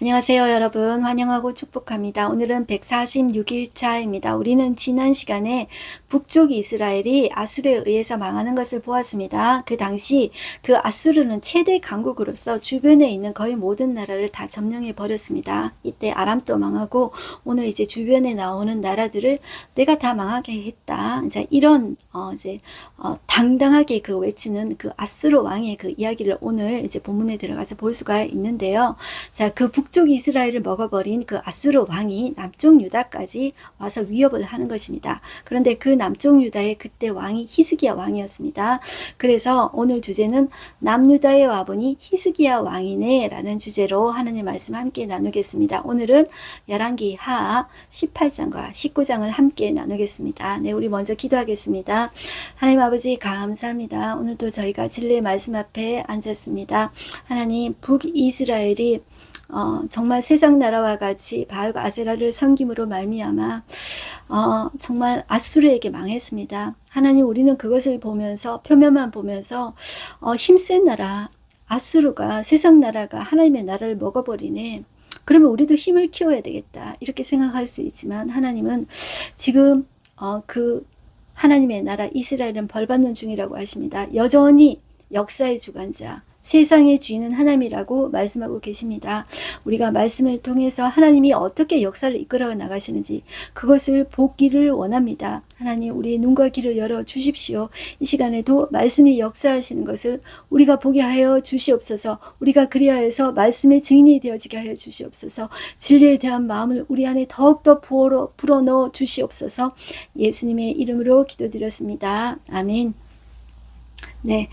안녕하세요, 여러분. 환영하고 축복합니다. 오늘은 146일차입니다. 우리는 지난 시간에 북쪽 이스라엘이 아수르에 의해서 망하는 것을 보았습니다. 그 당시 그 아수르는 최대 강국으로서 주변에 있는 거의 모든 나라를 다 점령해 버렸습니다. 이때 아람도 망하고 오늘 이제 주변에 나오는 나라들을 내가 다 망하게 했다. 이제 이런 당당하게 그 외치는 그 아수르 왕의 그 이야기를 오늘 이제 본문에 들어가서 볼 수가 있는데요. 자, 그 북쪽 이스라엘을 먹어버린 그 아수르 왕이 남쪽 유다까지 와서 위협을 하는 것입니다. 그런데 그 남쪽 유다의 그때 왕이 히스기야 왕이었습니다. 그래서 오늘 주제는 남유다에 와보니 히스기야 왕이네 라는 주제로 하나님 말씀 함께 나누겠습니다. 오늘은 열왕기 하 18장과 19장을 함께 나누겠습니다. 네, 우리 먼저 기도하겠습니다. 하나님 아버지 감사합니다. 오늘도 저희가 진리의 말씀 앞에 앉았습니다. 하나님 북이스라엘이 정말 세상 나라와 같이 바알과 아세라를 섬김으로 말미암아 정말 아수르에게 망했습니다. 하나님, 우리는 그것을 보면서 표면만 보면서 힘센 나라 아수르가, 세상 나라가 하나님의 나라를 먹어버리네. 그러면 우리도 힘을 키워야 되겠다, 이렇게 생각할 수 있지만 하나님은 지금 그 하나님의 나라 이스라엘은 벌받는 중이라고 하십니다. 여전히 역사의 주관자, 세상의 주인은 하나님이라고 말씀하고 계십니다. 우리가 말씀을 통해서 하나님이 어떻게 역사를 이끌어 나가시는지 그것을 보기를 원합니다. 하나님, 우리의 눈과 귀를 열어 주십시오. 이 시간에도 말씀이 역사하시는 것을 우리가 보게 하여 주시옵소서. 우리가 그리하여서 말씀의 증인이 되어지게 하여 주시옵소서. 진리에 대한 마음을 우리 안에 더욱더 불어넣어 주시옵소서. 예수님의 이름으로 기도드렸습니다. 아멘. 네,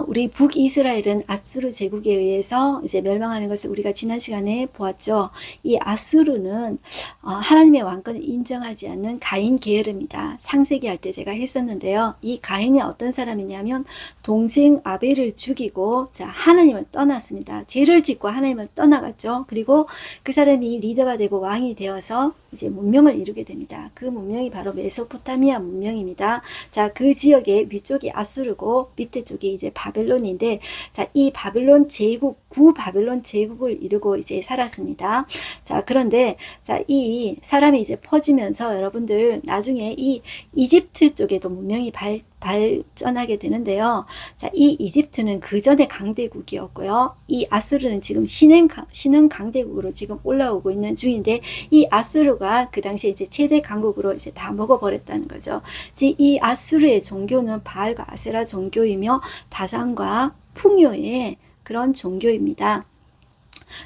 우리 북이스라엘은 아수르 제국에 의해서 이제 멸망하는 것을 우리가 지난 시간에 보았죠. 이 아수르는 하나님의 왕권을 인정하지 않는 가인 계열입니다. 창세기 할 때 제가 했었는데요. 이 가인이 어떤 사람이냐면 동생 아벨을 죽이고 하나님을 떠났습니다. 죄를 짓고 하나님을 떠나갔죠. 그리고 그 사람이 리더가 되고 왕이 되어서 이제 문명을 이루게 됩니다. 그 문명이 바로 메소포타미아 문명입니다. 자, 그 지역의 위쪽이 아수르고 밑에 쪽이 이제 바벨론인데, 자, 이 바벨론 제국, 구 바벨론 제국을 이루고 이제 살았습니다. 자, 그런데 이 사람이 이제 퍼지면서 여러분들 나중에 이 이집트 쪽에도 문명이 발전하게 되는데요. 자, 이 이집트는 그 전에 강대국이었고요. 이 아수르는 지금 신흥 강대국으로 지금 올라오고 있는 중인데, 이 아수르가 그 당시에 이제 최대 강국으로 이제 다 먹어버렸다는 거죠. 이 아수르의 종교는 바알과 아세라 종교이며 다산과 풍요의 그런 종교입니다.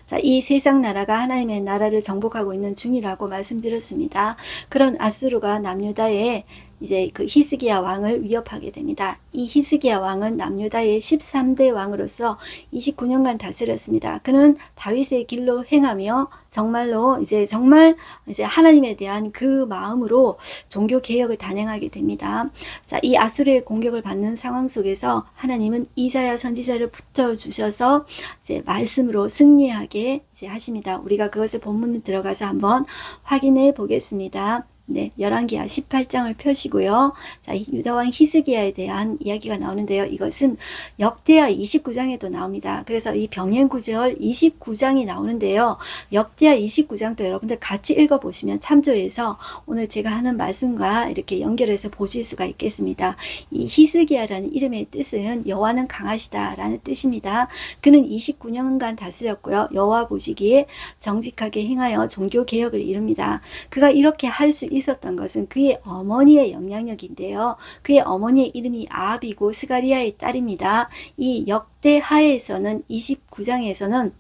자, 이 세상 나라가 하나님의 나라를 정복하고 있는 중이라고 말씀드렸습니다. 그런 아수르가 남유다에 이제 그 히스기야 왕을 위협하게 됩니다. 이 히스기야 왕은 남유다의 13대 왕으로서 29년간 다스렸습니다. 그는 다윗의 길로 행하며 정말로 정말 하나님에 대한 그 마음으로 종교 개혁을 단행하게 됩니다. 자, 이 아수르의 공격을 받는 상황 속에서 하나님은 이사야 선지자를 붙여 주셔서 이제 말씀으로 승리하게 하십니다. 우리가 그것을 본문에 들어가서 한번 확인해 보겠습니다. 네, 열왕기하 18장을 펴시고요. 자, 유다왕 히스기야에 대한 이야기가 나오는데요. 이것은 역대하 29장에도 나옵니다. 그래서 이 병행구절 29장이 나오는데요. 역대하 29장도 여러분들 같이 읽어보시면 참조해서 오늘 제가 하는 말씀과 이렇게 연결해서 보실 수가 있겠습니다. 이 히스기야라는 이름의 뜻은 여호와는 강하시다라는 뜻입니다. 그는 29년간 다스렸고요. 여호와 보시기에 정직하게 행하여 종교개혁을 이룹니다. 그가 이렇게 할 수 있었던 것은 그의 어머니의 영향력인데요. 그의 어머니의 이름이 아합이고 스가리아의 딸입니다. 이 역대하에서는 29장에서는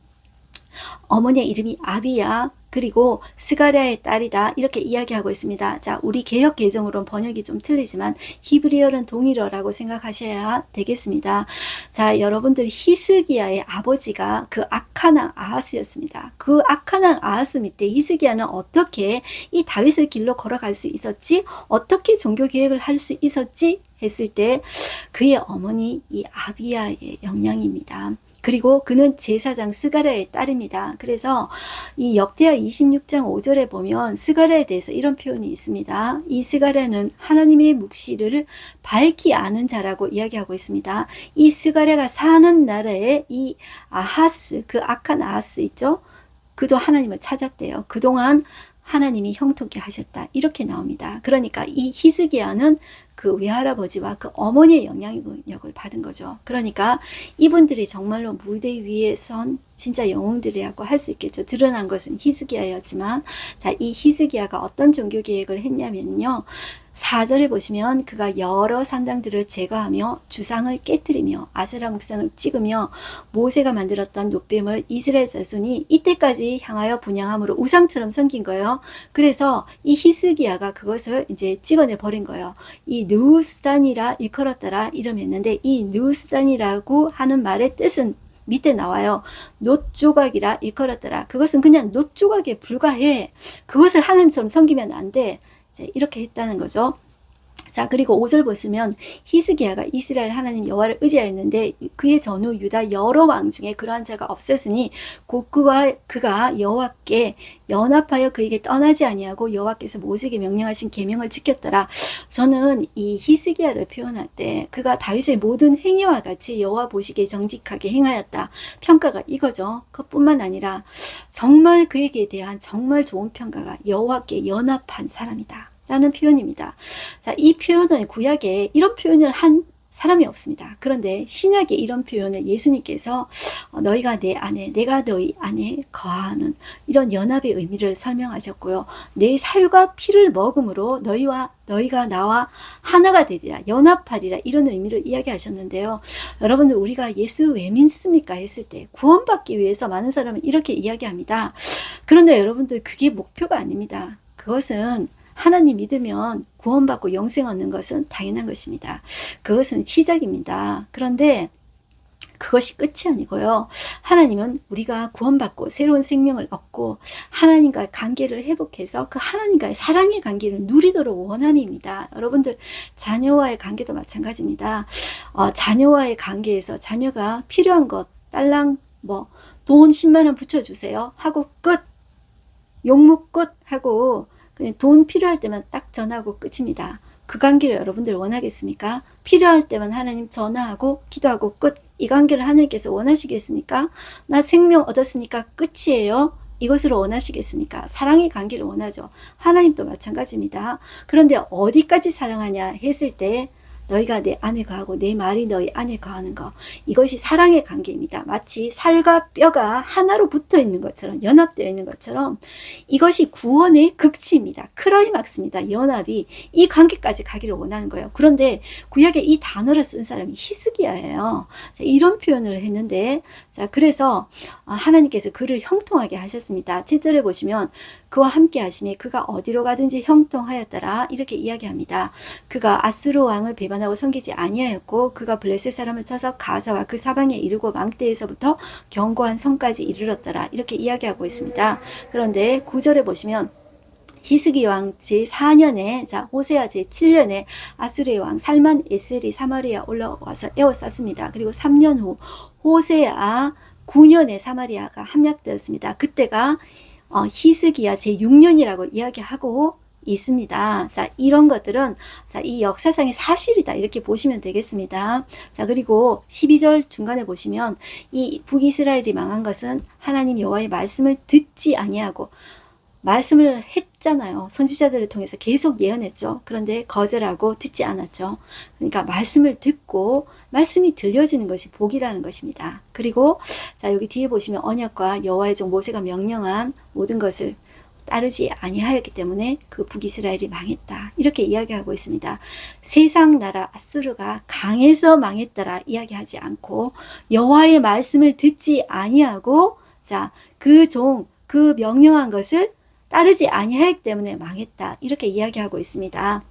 어머니의 이름이 아비야, 그리고 스가랴의 딸이다, 이렇게 이야기하고 있습니다. 자, 우리 개역 개정으로는 번역이 좀 틀리지만 히브리어는 동일어라고 생각하셔야 되겠습니다. 자, 여러분들 히스기야의 아버지가 그 악한 왕 아하스였습니다. 그 악한 왕 아하스 밑에 히스기야는 어떻게 이 다윗의 길로 걸어갈 수 있었지? 어떻게 종교 개혁을 할 수 있었지? 했을 때 그의 어머니 이 아비야의 영향입니다. 그리고 그는 제사장 스가랴의 딸입니다. 그래서 이 역대하 26장 5절에 보면 스가랴에 대해서 이런 표현이 있습니다. 이 스가랴는 하나님의 묵시를 밝히 아는 자라고 이야기하고 있습니다. 이 스가랴가 사는 나라에 이 아하스, 그 악한 아하스 있죠? 그도 하나님을 찾았대요. 그동안 하나님이 형통케 하셨다. 이렇게 나옵니다. 그러니까 이 히스기야는 그 외할아버지와 그 어머니의 영향력을 받은 거죠. 그러니까 이분들이 정말로 무대 위에 선 진짜 영웅들이라고 할 수 있겠죠. 드러난 것은 히스기야였지만, 자, 이 히스기야가 어떤 종교 계획을 했냐면요. 4절에 보시면 그가 여러 산당들을 제거하며 주상을 깨뜨리며 아세라 목상을 찍으며 모세가 만들었던 놋뱀을 이스라엘 자손이 이때까지 향하여 분향함으로 우상처럼 섬긴 거예요. 그래서 이 히스기야가 그것을 이제 찍어내 버린 거예요. 이 느우스단이라 일컬었더라 이러했는데, 이 느우스단이라고 하는 말의 뜻은 밑에 나와요. 놋 조각이라 일컬었더라. 그것은 그냥 놋 조각에 불과해. 그것을 하나님처럼 섬기면 안 돼. 이렇게 했다는 거죠. 자, 그리고 5절 보시면 히스기야가 이스라엘 하나님 여호와를 의지하였는데 그의 전후 유다 여러 왕 중에 그러한 자가 없었으니 곧 그가 여호와께 연합하여 그에게 떠나지 아니하고 여호와께서 모세에게 명령하신 계명을 지켰더라. 저는 이 히스기야를 표현할 때 그가 다윗의 모든 행위와 같이 여호와 보시기에 정직하게 행하였다. 평가가 이거죠. 그뿐만 아니라 정말 그에게 대한 정말 좋은 평가가 여호와께 연합한 사람이다 라는 표현입니다. 자, 이 표현은 구약에 이런 표현을 한 사람이 없습니다. 그런데 신약에 이런 표현을 예수님께서 너희가 내 안에 내가 너희 안에 거하는 이런 연합의 의미를 설명하셨고요. 내 살과 피를 먹음으로 너희가 나와 하나가 되리라, 연합하리라, 이런 의미를 이야기하셨는데요. 여러분들, 우리가 예수 왜 믿습니까 했을 때 구원받기 위해서 많은 사람은 이렇게 이야기합니다. 그런데 여러분들, 그게 목표가 아닙니다. 그것은 하나님 믿으면 구원받고 영생 얻는 것은 당연한 것입니다. 그것은 시작입니다. 그런데 그것이 끝이 아니고요. 하나님은 우리가 구원받고 새로운 생명을 얻고 하나님과의 관계를 회복해서 그 하나님과의 사랑의 관계를 누리도록 원함입니다. 여러분들, 자녀와의 관계도 마찬가지입니다. 자녀와의 관계에서 자녀가 필요한 것, 딸랑 돈 10만 원 붙여주세요 하고 끝, 욕먹 끝 하고 그냥 돈 필요할 때만 딱 전화하고 끝입니다. 그 관계를 여러분들 원하겠습니까? 필요할 때만 하나님 전화하고 기도하고 끝. 이 관계를 하나님께서 원하시겠습니까? 나 생명 얻었으니까 끝이에요. 이것으로 원하시겠습니까? 사랑의 관계를 원하죠. 하나님도 마찬가지입니다. 그런데 어디까지 사랑하냐 했을 때 너희가 내 안에 거하고 내 말이 너희 안에 거하는 것, 이것이 사랑의 관계입니다. 마치 살과 뼈가 하나로 붙어 있는 것처럼, 연합되어 있는 것처럼 이것이 구원의 극치입니다. 크라이막스입니다. 연합이 이 관계까지 가기를 원하는 거예요. 그런데 구약에 이 단어를 쓴 사람이 히스기야예요. 이런 표현을 했는데, 자, 그래서 하나님께서 그를 형통하게 하셨습니다. 7절에 보시면 그와 함께 하심에 그가 어디로 가든지 형통하였더라 이렇게 이야기합니다. 그가 아수르 왕을 배반하고 섬기지 아니하였고 그가 블레셋 사람을 쳐서 가사와 그 사방에 이르고 망대에서부터 견고한 성까지 이르렀더라 이렇게 이야기하고 있습니다. 그런데 9절에 보시면 히스기 왕 제4년에, 자, 호세아 제7년에 아수르의 왕 살만 에셀이 사마리아 올라와서 에워쌌습니다. 그리고 3년 후 호세아 9년에 사마리아가 함락되었습니다. 그때가 히스기야 제6년이라고 이야기하고 있습니다. 자, 이런 것들은 자, 이 역사상의 사실이다 이렇게 보시면 되겠습니다. 자, 그리고 12절 중간에 보시면 이 북이스라엘이 망한 것은 하나님 여호와의 말씀을 듣지 아니하고, 말씀을 했잖아요. 선지자들을 통해서 계속 예언했죠. 그런데 거절하고 듣지 않았죠. 그러니까 말씀을 듣고 말씀이 들려지는 것이 복이라는 것입니다. 그리고 자, 여기 뒤에 보시면 언약과 여호와의 종 모세가 명령한 모든 것을 따르지 아니하였기 때문에 그 북이스라엘이 망했다 이렇게 이야기하고 있습니다. 세상 나라 아수르가 강해서 망했더라 이야기하지 않고 여호와의 말씀을 듣지 아니하고, 자, 그 종, 그 명령한 것을 따르지 아니하였기 때문에 망했다 이렇게 이야기하고 있습니다.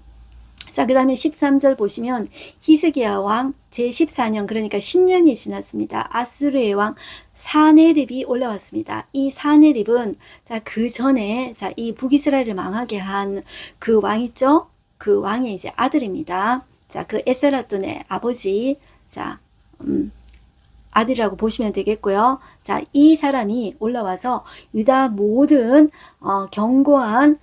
자, 그 다음에 13절 보시면 히스기야 왕 제14년, 그러니까 10년이 지났습니다. 아수르의 왕 사네립이 올라왔습니다. 이 사네립은 자, 그 전에 자, 이 북이스라엘을 망하게 한 그 왕 있죠? 그 왕의 이제 아들입니다. 자, 그 에스라돈의 아버지, 자, 아들이라고 보시면 되겠고요. 자, 이 사람이 올라와서 유다 모든 견고한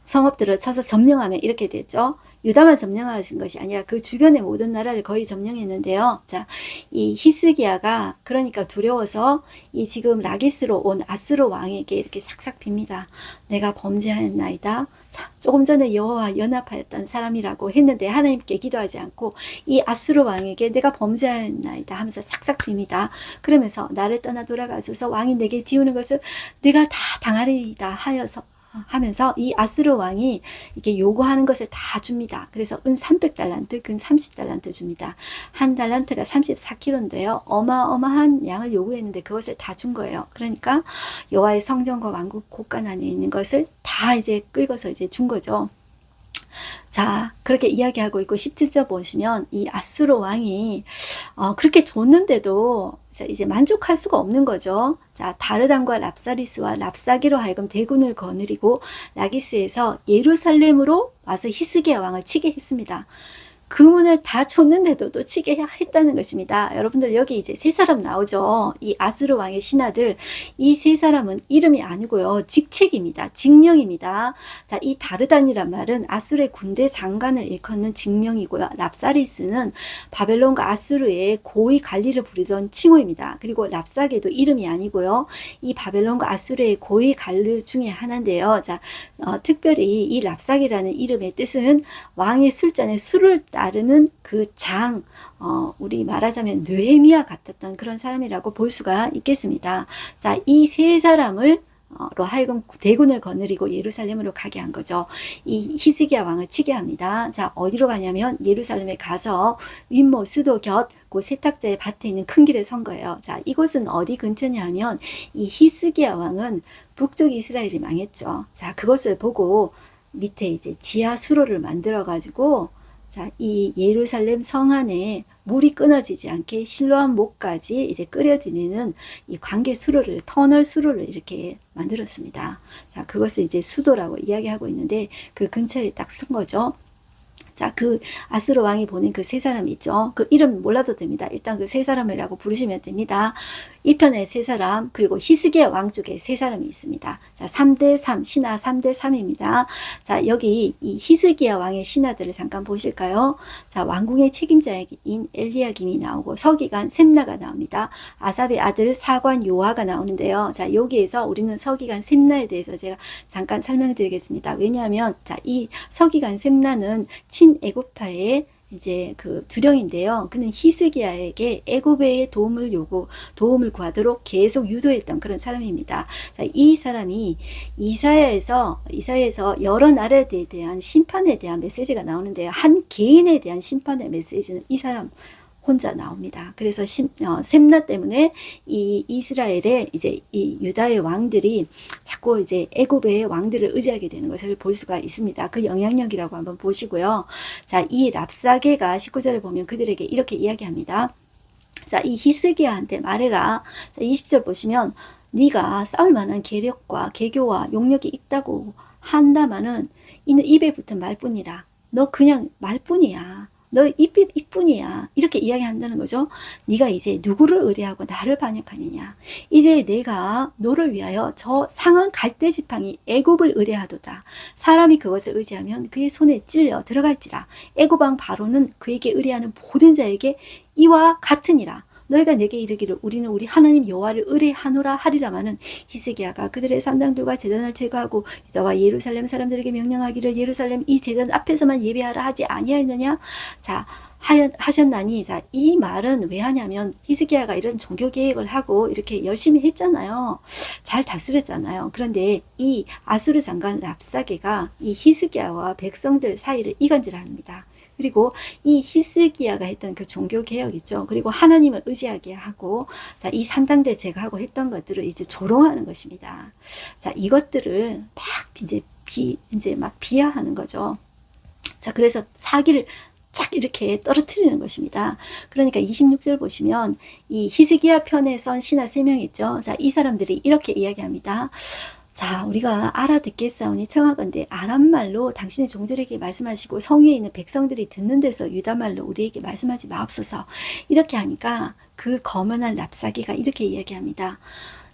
성읍들을 쳐서 점령하면 이렇게 됐죠. 유다만 점령하신 것이 아니라 그 주변의 모든 나라를 거의 점령했는데요. 자, 이 히스기야가 그러니까 두려워서 이 지금 라기스로 온 아수르 왕에게 이렇게 삭삭 빕니다. 내가 범죄하였나이다. 자, 조금 전에 여호와와 연합하였던 사람이라고 했는데 하나님께 기도하지 않고 이 아수르 왕에게 내가 범죄하였나이다 하면서 삭삭 빕니다. 그러면서 나를 떠나 돌아가소서, 왕이 내게 지우는 것을 내가 다 당하리이다 하면서 이 아수르 왕이 이렇게 요구하는 것을 다 줍니다. 그래서 은 300달란트, 금 30달란트 줍니다. 한 달란트가 34kg인데요. 어마어마한 양을 요구했는데 그것을 다 준 거예요. 그러니까 여호와의 성전과 왕국 곳간 안에 있는 것을 다 이제 끌고서 이제 준 거죠. 자, 그렇게 이야기하고 있고 17절 보시면 이 아수르 왕이 그렇게 줬는데도 이제 만족할 수가 없는 거죠. 자, 다르단과 랍사리스와 랍사기로 하여금 대군을 거느리고 라기스에서 예루살렘으로 와서 히스기야 왕을 치게 했습니다. 그 문을 다 줬는데도 또 치게 했다는 것입니다. 여러분들 여기 이제 세 사람 나오죠. 이 아수르 왕의 신하들, 이 세 사람은 이름이 아니고요, 직책입니다. 직명입니다. 자, 이 다르단이란 말은 아수르의 군대 장관을 일컫는 직명이고요. 랍사리스는 바벨론과 아수르의 고위 관리를 부리던 칭호입니다. 그리고 랍사게도 이름이 아니고요, 이 바벨론과 아수르의 고위 관리 중에 하나인데요. 자, 특별히 이 랍사게라는 이름의 뜻은 왕의 술잔에 술을 따르는 그 장, 우리 말하자면 느헤미야 같았던 그런 사람이라고 볼 수가 있겠습니다. 자, 이 세 사람을 로 하여금 대군을 거느리고 예루살렘으로 가게 한 거죠. 이 히스기야 왕을 치게 합니다. 자, 어디로 가냐면 예루살렘에 가서 윗모 수도 곁 그 세탁자의 밭에 있는 큰 길에 선 거예요. 자, 이곳은 어디 근처냐 하면 이 히스기야 왕은 북쪽 이스라엘이 망했죠. 자, 그것을 보고 밑에 이제 지하 수로를 만들어 가지고, 자, 이 예루살렘 성 안에 물이 끊어지지 않게 실로암 목까지 이제 끓여드리는 이 관계 수로를, 터널 수로를 이렇게 만들었습니다. 자, 그것을 이제 수도라고 이야기하고 있는데 그 근처에 딱 쓴 거죠. 자, 그 아수르 왕이 보낸 그 세 사람이 있죠. 그 이름 몰라도 됩니다. 일단 그 세 사람이라고 부르시면 됩니다. 이 편에 세 사람, 그리고 히스기야 왕 쪽에 세 사람이 있습니다. 자, 3대3, 신하 3대3입니다. 자, 여기 이 히스기야 왕의 신하들을 잠깐 보실까요? 자, 왕궁의 책임자인 엘리야김이 나오고 서기관 셈나가 나옵니다. 아삽의 아들 사관 요아가 나오는데요. 자, 여기에서 우리는 서기관 셈나에 대해서 제가 잠깐 설명드리겠습니다. 왜냐하면 자, 이 서기관 셈나는 친애굽파의 이제 그 두령인데요. 그는 히스기야에게 애굽의 도움을 구하도록 계속 유도했던 그런 사람입니다. 자, 이 사람이 이사야에서 여러 나라에 대한 심판에 대한 메시지가 나오는데요. 한 개인에 대한 심판의 메시지는 이 사람 혼자 나옵니다. 그래서 셈나 때문에 이 이스라엘의 이제 이 유다의 왕들이 자꾸 이제 애굽의 왕들을 의지하게 되는 것을 볼 수가 있습니다. 그 영향력이라고 한번 보시고요. 자, 이 랍사게가 19절에 보면 그들에게 이렇게 이야기합니다. 자, 이 히스기야한테 말해라. 자, 20절 보시면 네가 싸울 만한 계력과 계교와 용력이 있다고 한다마는 이는 입에 붙은 말뿐이라. 너 그냥 말뿐이야. 너 이뿐이야. 이렇게 이야기한다는 거죠. 네가 이제 누구를 의뢰하고 나를 반역하느냐. 이제 내가 너를 위하여 저 상한 갈대 지팡이 애굽을 의뢰하도다. 사람이 그것을 의지하면 그의 손에 찔려 들어갈지라. 애굽 왕 바로는 그에게 의뢰하는 모든 자에게 이와 같으니라. 너희가 내게 이르기를 우리는 우리 하나님 여호와를 의뢰하노라 하리라마는 히스기야가 그들의 산당들과 제단을 제거하고 유다와 예루살렘 사람들에게 명령하기를 예루살렘 이 제단 앞에서만 예배하라 하지 아니하였느냐. 자, 하셨나니. 자, 이 말은 왜 하냐면 히스기야가 이런 종교 계획을 하고 이렇게 열심히 했잖아요. 잘 다스렸잖아요. 그런데 이 아수르 장관 랍사게가 이 히스기야와 백성들 사이를 이간질합니다. 그리고 이 히스기야가 했던 그 종교 개혁 있죠. 그리고 하나님을 의지하게 하고, 자, 이 산당들 제거하고 했던 것들을 이제 조롱하는 것입니다. 자, 이것들을 막 이제 막 비하하는 거죠. 자, 그래서 사기를 쫙 이렇게 떨어뜨리는 것입니다. 그러니까 26절 보시면 이 히스기야 편에 선 신하 3명 있죠. 자, 이 사람들이 이렇게 이야기합니다. 자, 우리가 알아듣겠사오니 청하건대 아람말로 당신의 종들에게 말씀하시고 성위에 있는 백성들이 듣는 데서 유다말로 우리에게 말씀하지 마옵소서. 이렇게 하니까 그 거만한 랍사기가 이렇게 이야기합니다.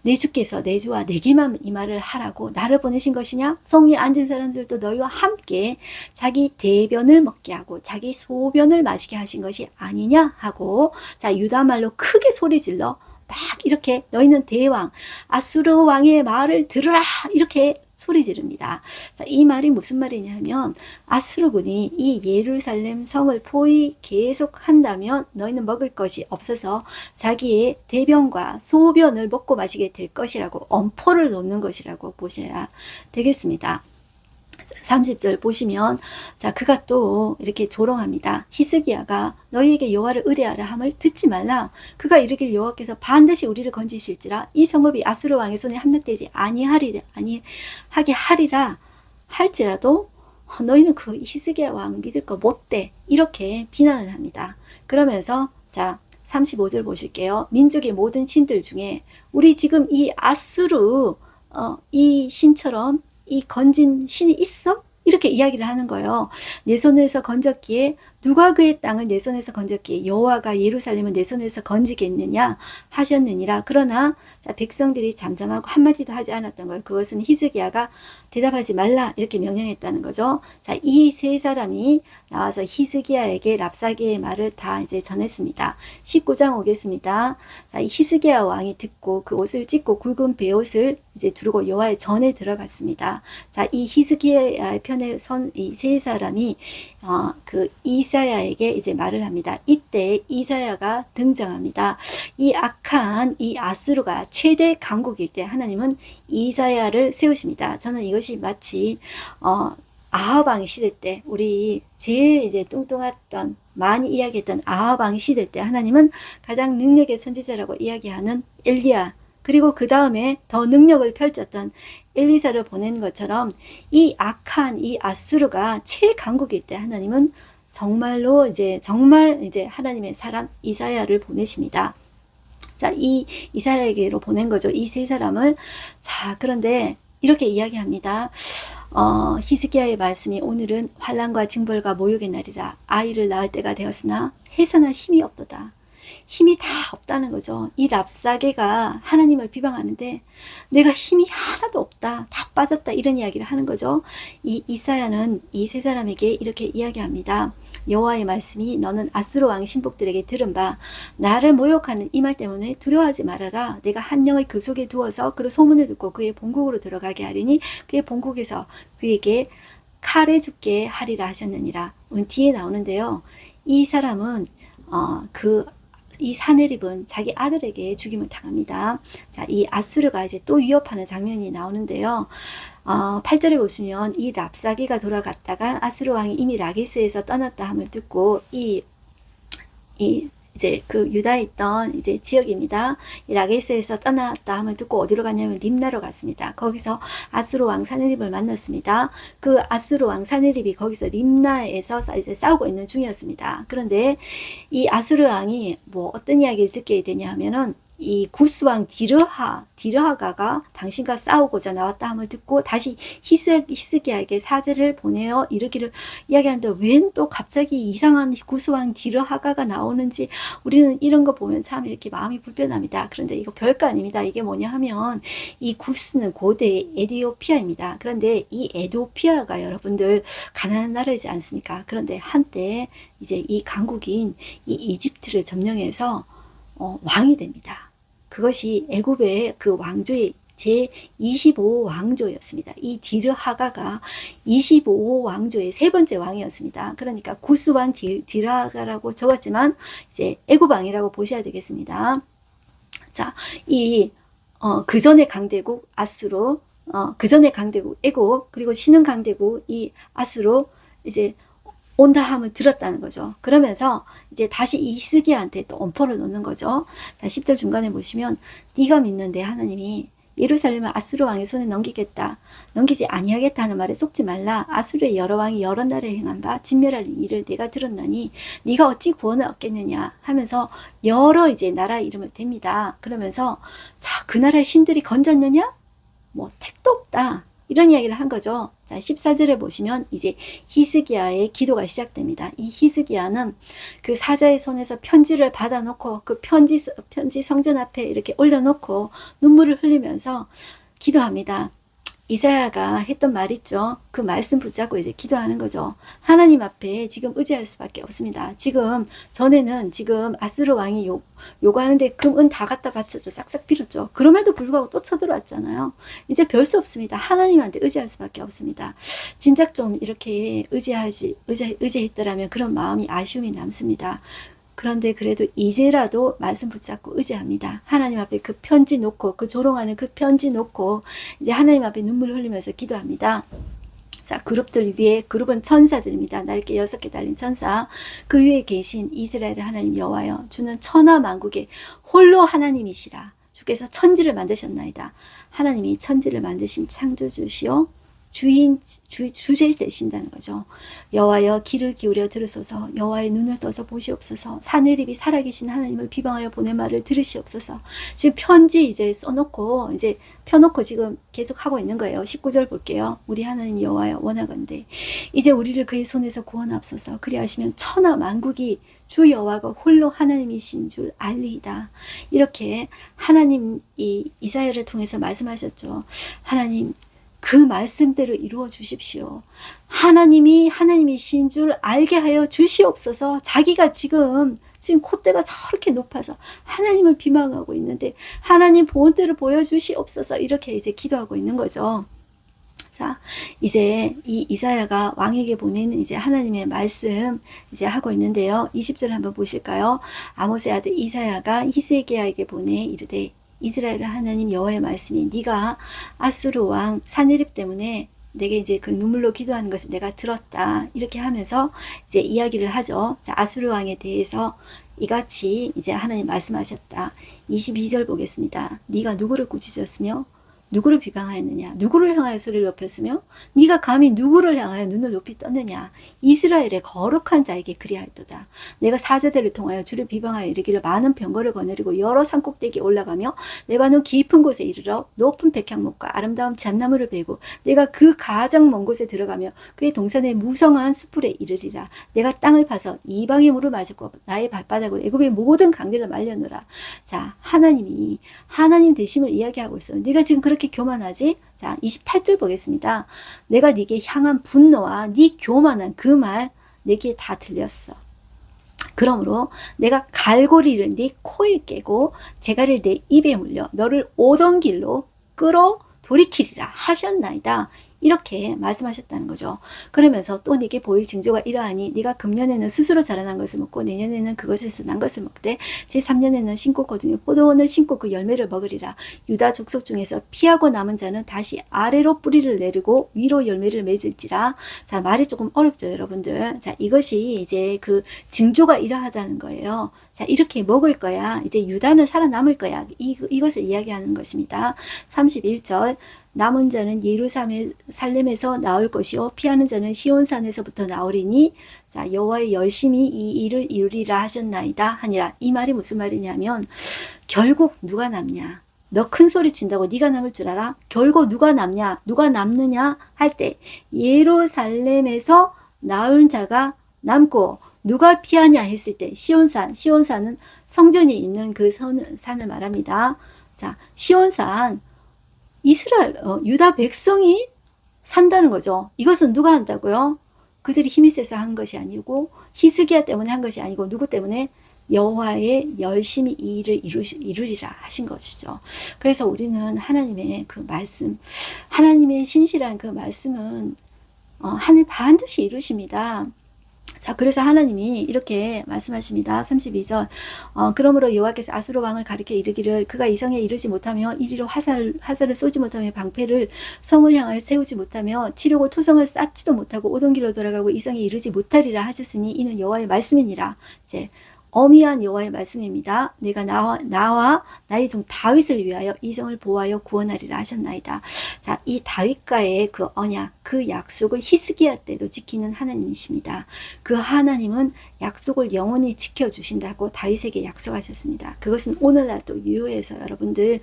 내 주께서 내 주와 내게만 이 말을 하라고 나를 보내신 것이냐? 성위에 앉은 사람들도 너희와 함께 자기 대변을 먹게 하고 자기 소변을 마시게 하신 것이 아니냐? 하고, 자, 유다 말로 크게 소리 질러 막 이렇게 너희는 대왕 아수르 왕의 말을 들으라 이렇게 소리 지릅니다. 자, 이 말이 무슨 말이냐면 아수르군이 이 예루살렘 성을 포위 계속 한다면 너희는 먹을 것이 없어서 자기의 대변과 소변을 먹고 마시게 될 것이라고 엄포를 놓는 것이라고 보셔야 되겠습니다. 30절 보시면, 자, 그가 또 이렇게 조롱합니다. 히스기야가 너희에게 여호와를 의뢰하라 함을 듣지 말라. 그가 이르길 여호와께서 반드시 우리를 건지실지라 이 성읍이 아수르 왕의 손에 함락되지 아니하게 하리라 할지라도 너희는 그 히스기야 왕 믿을 거 못돼. 이렇게 비난을 합니다. 그러면서 자, 35절 보실게요. 민족의 모든 신들 중에 우리 지금 이 아수르 이 신처럼 이 건진 신이 있어? 이렇게 이야기를 하는 거예요. 내 손에서 건졌기에 누가 그의 땅을 내 손에서 건졌기에 여호와가 예루살렘을 내 손에서 건지겠느냐 하셨느니라. 그러나 자, 백성들이 잠잠하고 한마디도 하지 않았던 거예요. 그것은 히스기야가 대답하지 말라 이렇게 명령했다는 거죠. 자, 이 세 사람이 나와서 히스기야에게 랍사게의 말을 다 이제 전했습니다. 19장 오겠습니다. 자, 이 히스기야 왕이 듣고 그 옷을 찢고 굵은 베옷을 이제 두르고 여호와의 전에 들어갔습니다. 자, 이 히스기야의 편에 선 이 세 사람이 그 이사야에게 이제 말을 합니다. 이때 이사야가 등장합니다. 이 악한 이 아수르가 최대 강국일 때 하나님은 이사야를 세우십니다. 저는 이것이 마치 아합 왕 시대 때 우리 제일 이제 뚱뚱했던 많이 이야기했던 아합 왕 시대 때 하나님은 가장 능력의 선지자라고 이야기하는 엘리야 그리고 그 다음에 더 능력을 펼쳤던 엘리사를 보낸 것처럼 이 악한 이 아수르가 최강국일 때 하나님은 정말 이제 하나님의 사람 이사야를 보내십니다. 자, 이 이사야에게로 보낸 거죠. 이 세 사람을. 자, 그런데 이렇게 이야기합니다. 히스기야의 말씀이 오늘은 환난과 징벌과 모욕의 날이라. 아이를 낳을 때가 되었으나 해산할 힘이 없도다. 힘이 다 없다는 거죠. 이 랍사게가 하나님을 비방하는데 내가 힘이 하나도 없다. 다 빠졌다. 이런 이야기를 하는 거죠. 이 이사야는 이 세 사람에게 이렇게 이야기합니다. 여호와의 말씀이 너는 아수르 왕 신복들에게 들은 바 나를 모욕하는 이 말 때문에 두려워하지 말아라. 내가 한 영을 그 속에 두어서 그의 소문을 듣고 그의 본국으로 들어가게 하리니 그의 본국에서 그에게 칼에 죽게 하리라 하셨느니라. 뒤에 나오는데요. 이 사람은 이 사네립은 자기 아들에게 죽임을 당합니다. 자, 이 아수르가 이제 또 위협하는 장면이 나오는데요. 8절에 보시면 이 랍사게가 돌아갔다가 아수르 왕이 이미 라기스에서 떠났다 함을 듣고 이제 그 유다에 있던 이제 지역입니다. 이 라게스에서 떠났다 함을 듣고 어디로 갔냐면 림나로 갔습니다. 거기서 아수르 왕 사네립을 만났습니다. 그 아수르 왕 사네립이 거기서 림나에서 이제 싸우고 있는 중이었습니다. 그런데 이 아수르 왕이 뭐 어떤 이야기를 듣게 되냐 하면은 이 구스 왕 디르하가가 당신과 싸우고자 나왔다 함을 듣고 다시 히스기야에게 사제를 보내어 이르기를 이야기하는데 웬 또 갑자기 이상한 구스 왕 디르하가가 나오는지 우리는 이런 거 보면 참 이렇게 마음이 불편합니다. 그런데 이거 별거 아닙니다. 이게 뭐냐 하면 이 구스는 고대 에티오피아입니다. 그런데 이 에티오피아가 여러분들 가난한 나라이지 않습니까? 그런데 한때 이제 이 강국인 이 이집트를 점령해서 왕이 됩니다. 그것이 애굽의 그 왕조의 제25왕조였습니다. 이 디르하가가 25왕조의 세 번째 왕이었습니다. 그러니까 구스 왕 디르하가라고 적었지만 이제 애굽 왕이라고 보셔야 되겠습니다. 자, 그 전에 강대국 아수르, 그 전에 강대국 애굽, 그리고 신흥 강대국 이 아수르 이제 온다 함을 들었다는 거죠. 그러면서 이제 다시 이 히스기야한테 또 엄포를 놓는 거죠. 자, 10절 중간에 보시면 네가 믿는 내 하나님이 예루살렘을 아수르 왕의 손에 넘기지 아니하겠다 하는 말에 속지 말라. 아수르의 여러 왕이 여러 날에 행한 바 진멸할 일을 내가 들었나니 네가 어찌 구원을 얻겠느냐 하면서 여러 이제 나라 이름을 댑니다. 그러면서 자, 그 나라의 신들이 건졌느냐? 뭐 택도 없다. 이런 이야기를 한 거죠. 자, 자, 14절에 보시면 이제 히스기야의 기도가 시작됩니다. 이 히스기야는 그 사자의 손에서 편지를 받아놓고 그 편지 성전 앞에 이렇게 올려놓고 눈물을 흘리면서 기도합니다. 이사야가 했던 말 있죠. 그 말씀 붙잡고 이제 기도하는 거죠. 하나님 앞에 지금 의지할 수밖에 없습니다. 지금 전에는 지금 아수르 왕이 요구하는데 금, 은 다 갖다 바쳤죠. 싹싹 빌었죠. 그럼에도 불구하고 또 쳐들어왔잖아요. 이제 별 수 없습니다. 하나님한테 의지할 수밖에 없습니다. 진작 좀 이렇게 의지했더라면 그런 마음이 아쉬움이 남습니다. 그런데 그래도 이제라도 말씀 붙잡고 의지합니다. 하나님 앞에 그 편지 놓고 그 조롱하는 그 편지 놓고 이제 하나님 앞에 눈물 흘리면서 기도합니다. 자, 그룹들 위에 그룹은 천사들입니다. 날개 6개 달린 천사. 그 위에 계신 이스라엘의 하나님 여호와여, 주는 천하 만국의 홀로 하나님이시라. 주께서 천지를 만드셨나이다. 하나님이 천지를 만드신 창조주시오 주제 되신다는 거죠. 여호와여, 귀를 기울여 들으소서. 여호와의 눈을 떠서 보시옵소서. 사내립이 살아계신 하나님을 비방하여 보낸 말을 들으시옵소서. 지금 편지 이제 써놓고 이제 펴놓고 지금 계속 하고 있는 거예요. 19절 볼게요. 우리 하나님 여호와여, 원하건대 이제 우리를 그의 손에서 구원하옵소서. 그리하시면 천하 만국이 주 여호와가 홀로 하나님이신 줄 알리이다. 이렇게 하나님 이사야를 통해서 말씀하셨죠. 하나님, 그 말씀대로 이루어 주십시오. 하나님이 하나님이신 줄 알게 하여 주시옵소서. 자기가 지금 콧대가 저렇게 높아서 하나님을 비방하고 있는데 하나님 본때를 보여주시옵소서. 이렇게 이제 기도하고 있는 거죠. 자, 이제 이 이사야가 왕에게 보낸 이제 하나님의 말씀 이제 하고 있는데요. 20절 한번 보실까요? 아모스의 아들 이사야가 히스기야에게 보내 이르되 이스라엘 하나님 여호와의 말씀이 네가 아수르 왕 사네립 때문에 내게 이제 그 눈물로 기도하는 것을 내가 들었다. 이렇게 하면서 이제 이야기를 하죠. 자, 아수르 왕에 대해서 이같이 이제 하나님 말씀하셨다. 22절 보겠습니다. 네가 누구를 꾸짖었으며 누구를 비방하였느냐? 누구를 향하여 소리를 높였으며 네가 감히 누구를 향하여 눈을 높이 떴느냐? 이스라엘의 거룩한 자에게 그리하였도다. 내가 사자들을 통하여 주를 비방하여 이르기를 많은 병거를 거느리고 여러 산꼭대기에 올라가며 레바논 깊은 곳에 이르러 높은 백향목과 아름다운 잣나무를 베고 내가 그 가장 먼 곳에 들어가며 그의 동산의 무성한 수풀에 이르리라. 내가 땅을 파서 이방의 물을 마시고 나의 발바닥으로 애굽의 모든 강들을 말려놓으라. 자, 하나님이 하나님 되심을 이야기하고 있어요. 네가 지금 그렇게 교만하지? 자, 28절 보겠습니다. 내가 네게 향한 분노와 네 교만한 그 말 내게 다 들렸어. 그러므로 내가 갈고리를 네 코에 깨고 재갈을 내 입에 물려 너를 오던 길로 끌어 돌이키리라 하셨나이다. 이렇게 말씀하셨다는 거죠. 그러면서 또 네게 보일 징조가 이러하니 네가 금년에는 스스로 자라난 것을 먹고 내년에는 그것에서 난 것을 먹되 제3년에는 심고 거두며 포도원을 심고 그 열매를 먹으리라. 유다 족속 중에서 피하고 남은 자는 다시 아래로 뿌리를 내리고 위로 열매를 맺을지라. 자, 말이 조금 어렵죠, 여러분들. 자, 이것이 이제 그 징조가 이러하다는 거예요. 자, 이렇게 먹을 거야. 이제 유다는 살아남을 거야. 이것을 이야기하는 것입니다. 31절 남은 자는 예루살렘에서 나올 것이요 피하는 자는 시온산에서부터 나오리니 자, 여호와의 열심히 이 일을 이루리라 하셨나이다 하니라. 이 말이 무슨 말이냐면 결국 누가 남냐? 너 큰 소리 친다고 네가 남을 줄 알아? 결국 누가 남냐? 누가 남느냐 할 때 예루살렘에서 나올 자가 남고 누가 피하냐 했을 때 시온산은 성전이 있는 그 산을 말합니다. 자, 시온산 이스라엘, 유다 백성이 산다는 거죠. 이것은 누가 한다고요? 그들이 힘이 세서 한 것이 아니고 히스기야 때문에 한 것이 아니고 누구 때문에? 여호와의 열심히 이 일을 이루리라 하신 것이죠. 그래서 우리는 하나님의 그 말씀, 하나님의 신실한 그 말씀은 하나님 반드시 이루십니다. 자, 그래서 하나님이 이렇게 말씀하십니다. 32절 그러므로 여호와께서 아수르 왕을 가리켜 이르기를 그가 이성에 이르지 못하며 이리로 화살을 쏘지 못하며 방패를 성을 향하여 세우지 못하며 치려고 토성을 쌓지도 못하고 오던 길로 돌아가고 이성에 이르지 못하리라 하셨으니 이는 여호와의 말씀이니라. 이제 어미한 여호와의 말씀입니다. 내가 나와 나의 종 다윗을 위하여 이 성을 보호하여 구원하리라 하셨나이다. 자, 이 다윗과의 그 언약, 그 약속을 히스기야 때도 지키는 하나님이십니다. 그 하나님은 약속을 영원히 지켜주신다고 다윗에게 약속하셨습니다. 그것은 오늘날도 유효해서 여러분들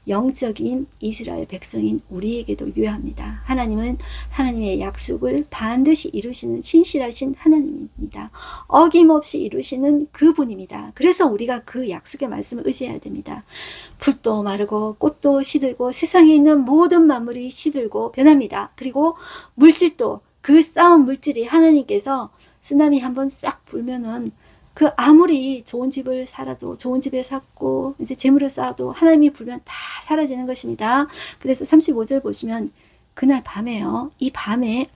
영적인 이스라엘 백성인 우리에게도 유효합니다. 하나님은 하나님의 약속을 반드시 이루시는 신실하신 하나님입니다. 어김없이 이루시는 그분입니다. 그래서 우리가 그 약속의 말씀을 의지해야 됩니다. 풀도 마르고 꽃도 시들고 세상에 있는 모든 만물이 시들고 변합니다. 그리고 물질도 그 쌓은 물질이 하나님께서 쓰나미 한번 싹 불면은 그 아무리 좋은 집을 살아도 좋은 집에 샀고 이제 재물을 쌓아도 하나님이 불면 다 사라지는 것입니다. 그래서 35절 보시면 그날 밤에요. 이 밤에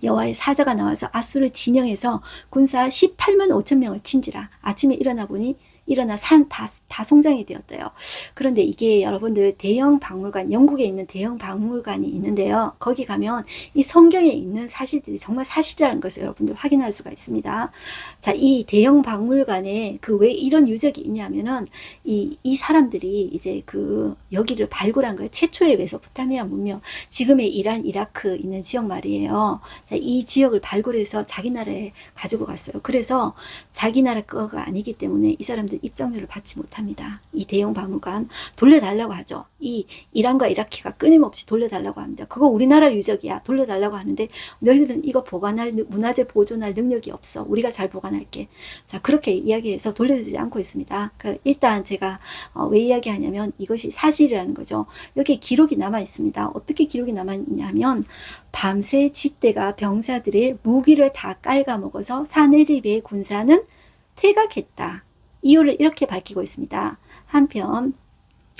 여호와의 사자가 나와서 아수르 진영에서 군사 18만 5천 명을 친지라. 아침에 일어나 보니 일어나 산 다 송장이 되었대요. 그런데 이게 여러분들 대형 박물관, 영국에 있는 대형 박물관이 있는데요. 거기 가면 이 성경에 있는 사실들이 정말 사실이라는 것을 여러분들 확인할 수가 있습니다. 자, 이 대형 박물관에 그 왜 이런 유적이 있냐면은 이 사람들이 이제 그 여기를 발굴한 거예요. 최초의 메소포타미아 문명, 지금의 이란, 이라크 있는 지역 말이에요. 자, 이 지역을 발굴해서 자기 나라에 가지고 갔어요. 그래서 자기 나라 거가 아니기 때문에 이 사람들 입장료를 받지 못합니다. 이 대형 박물관 돌려달라고 하죠. 이 이란과 이라크가 끊임없이 돌려달라고 합니다. 그거 우리나라 유적이야. 돌려달라고 하는데 너희들은 이거 보관할 문화재 보존할 능력이 없어. 우리가 잘 보관할게. 자, 그렇게 이야기해서 돌려주지 않고 있습니다. 일단 제가 왜 이야기하냐면 이것이 사실이라는 거죠. 여기 기록이 남아 있습니다. 어떻게 기록이 남아 있냐면 밤새 집대가 병사들의 무기를 다 깔아먹어서 사네립의 군사는 퇴각했다. 이유를 이렇게 밝히고 있습니다. 한편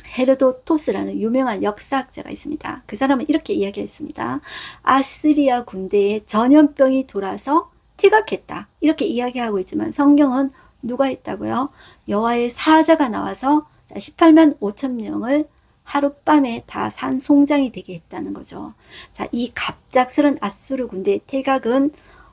헤로도토스라는 유명한 역사학자가 있습니다. 그 사람은 이렇게 이야기했습니다. 아시리아 군대에 전염병이 돌아서 퇴각했다. 이렇게 이야기하고 있지만 성경은 누가 했다고요? 여호와의 사자가 나와서 18만 5천 명을 하룻밤에 다 산송장이 되게 했다는 거죠. 자, 이 갑작스런 아수르 군대의 퇴각은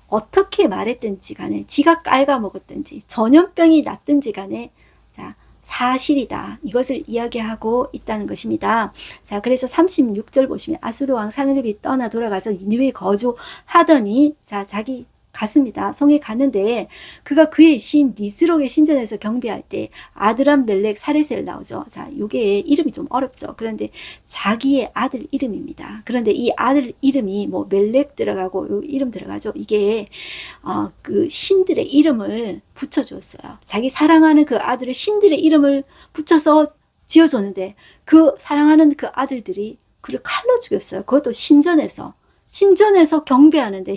어떻게 말했든지 간에 지가 깔아먹었든지 전염병이 났든지 간에 자, 사실이다. 이것을 이야기하고 있다는 것입니다. 자, 그래서 36절 보시면 아수르 왕 사느립이 떠나 돌아가서 니느웨에 거주하더니 자, 자기 갔습니다. 성에 갔는데 그가 그의 신 니스록의 신전에서 경배할 때 아드람 멜렉 사레셀 나오죠. 자, 요게 이름이 좀 어렵죠. 그런데 자기의 아들 이름입니다. 그런데 이 아들 이름이 뭐 멜렉 들어가고 요 이름 들어가죠. 이게 그 신들의 이름을 붙여줬어요. 자기 사랑하는 그 아들을 신들의 이름을 붙여서 지어줬는데 그 사랑하는 그 아들들이 그를 칼로 죽였어요. 그것도 신전에서 경배하는데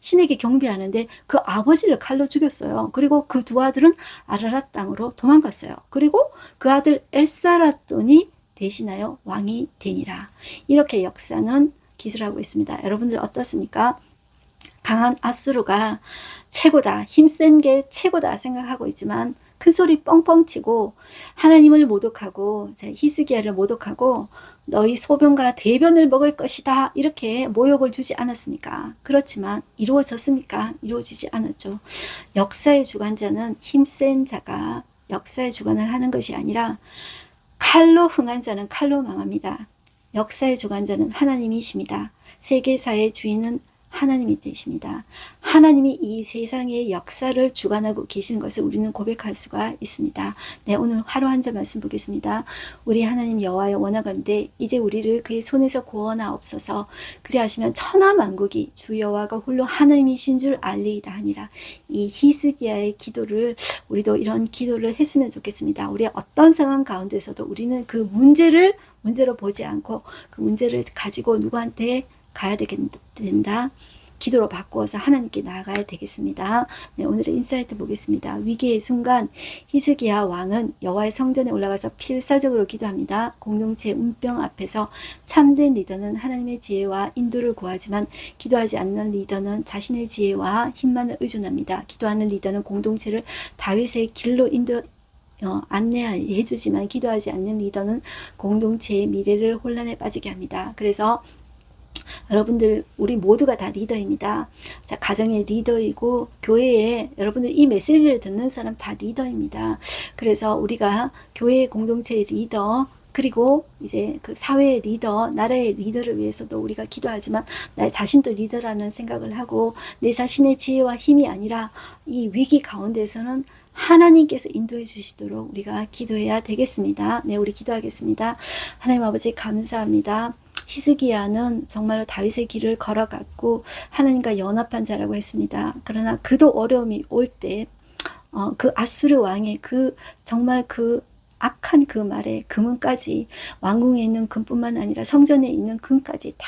신에게 경배하는데 그 아버지를 칼로 죽였어요. 그리고 그 두 아들은 아라랏 땅으로 도망갔어요. 그리고 그 아들 에사라돈이 대신하여 왕이 되니라. 이렇게 역사는 기술하고 있습니다. 여러분들 어떻습니까? 강한 아수르가 최고다, 힘센 게 최고다 생각하고 있지만 큰 소리 뻥뻥 치고 하나님을 모독하고 히스기야를 모독하고 너희 소변과 대변을 먹을 것이다 이렇게 모욕을 주지 않았습니까? 그렇지만 이루어졌습니까? 이루어지지 않았죠. 역사의 주관자는 힘센 자가 역사의 주관을 하는 것이 아니라 칼로 흥한 자는 칼로 망합니다. 역사의 주관자는 하나님이십니다. 세계사의 주인은 하나님이 되십니다. 하나님이 이 세상의 역사를 주관하고 계시는 것을 우리는 고백할 수가 있습니다. 네, 오늘 하루 한 절 말씀 보겠습니다. 우리 하나님 여호와여 원하건대 이제 우리를 그의 손에서 구원하옵소서. 그리하시면 천하 만국이 주 여호와가 홀로 하나님이신 줄 알리이다 하니라. 이 히스기야의 기도를 우리도 이런 기도를 했으면 좋겠습니다. 우리의 어떤 상황 가운데서도 우리는 그 문제로 보지 않고 그 문제를 가지고 누구한테 가야 된다. 기도로 바꾸어서 하나님께 나아가야 되겠습니다. 네, 오늘의 인사이트 보겠습니다. 위기의 순간 히스기야 왕은 여호와의 성전에 올라가서 필사적으로 기도합니다. 공동체 운병 앞에서 참된 리더는 하나님의 지혜와 인도를 구하지만 기도하지 않는 리더는 자신의 지혜와 힘만을 의존합니다. 기도하는 리더는 공동체를 다윗의 길로 안내해 주지만 기도하지 않는 리더는 공동체의 미래를 혼란에 빠지게 합니다. 그래서 여러분들 우리 모두가 다 리더입니다. 자, 가정의 리더이고 교회에 여러분들 이 메시지를 듣는 사람 다 리더입니다. 그래서 우리가 교회 공동체의 리더 그리고 이제 그 사회의 리더, 나라의 리더를 위해서도 우리가 기도하지만 나 자신도 리더라는 생각을 하고 내 자신의 지혜와 힘이 아니라 이 위기 가운데서는 하나님께서 인도해 주시도록 우리가 기도해야 되겠습니다. 네, 우리 기도하겠습니다. 하나님 아버지 감사합니다. 히스기야는 정말로 다윗의 길을 걸어갔고 하나님과 연합한 자라고 했습니다. 그러나 그도 어려움이 올 때 그 아수르 왕의 그 정말 그 악한 그 말에 금은까지 왕궁에 있는 금뿐만 아니라 성전에 있는 금까지 다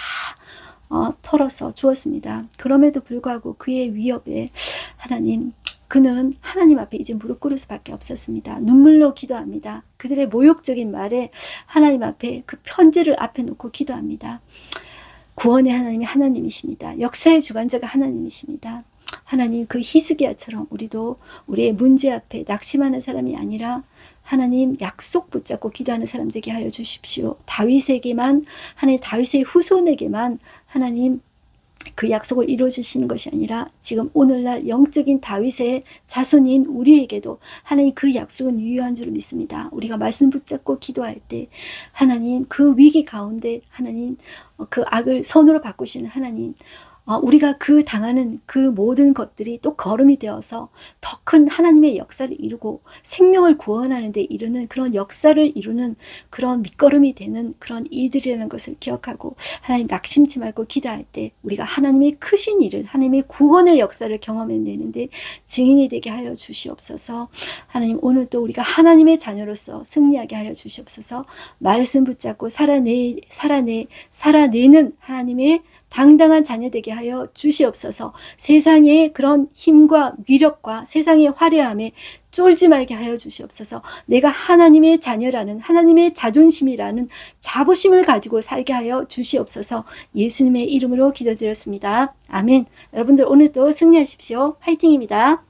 털어서 주었습니다. 그럼에도 불구하고 그의 위협에 하나님 그는 하나님 앞에 이제 무릎 꿇을 수밖에 없었습니다. 눈물로 기도합니다. 그들의 모욕적인 말에 하나님 앞에 그 편지를 앞에 놓고 기도합니다. 구원의 하나님이 하나님이십니다. 역사의 주관자가 하나님이십니다. 하나님 그 히스기야처럼 우리도 우리의 문제 앞에 낙심하는 사람이 아니라 하나님 약속 붙잡고 기도하는 사람 되게 하여 주십시오. 다윗에게만 하나님 다윗의 후손에게만 하나님 그 약속을 이루어주시는 것이 아니라 지금 오늘날 영적인 다윗의 자손인 우리에게도 하나님 그 약속은 유효한 줄 믿습니다. 우리가 말씀 붙잡고 기도할 때 하나님 그 위기 가운데 하나님 그 악을 선으로 바꾸시는 하나님 우리가 그 당하는 그 모든 것들이 또 걸음이 되어서 더 큰 하나님의 역사를 이루고 생명을 구원하는 데 이루는 그런 역사를 이루는 그런 밑거름이 되는 그런 일들이라는 것을 기억하고 하나님 낙심치 말고 기도할 때 우리가 하나님의 크신 일을 하나님의 구원의 역사를 경험해내는데 증인이 되게 하여 주시옵소서. 하나님 오늘도 우리가 하나님의 자녀로서 승리하게 하여 주시옵소서. 말씀 붙잡고 살아내는 하나님의 당당한 자녀 되게 하여 주시옵소서. 세상의 그런 힘과 위력과 세상의 화려함에 쫄지 말게 하여 주시옵소서. 내가 하나님의 자녀라는 하나님의 자존심이라는 자부심을 가지고 살게 하여 주시옵소서. 예수님의 이름으로 기도드렸습니다. 아멘. 여러분들 오늘도 승리하십시오. 화이팅입니다.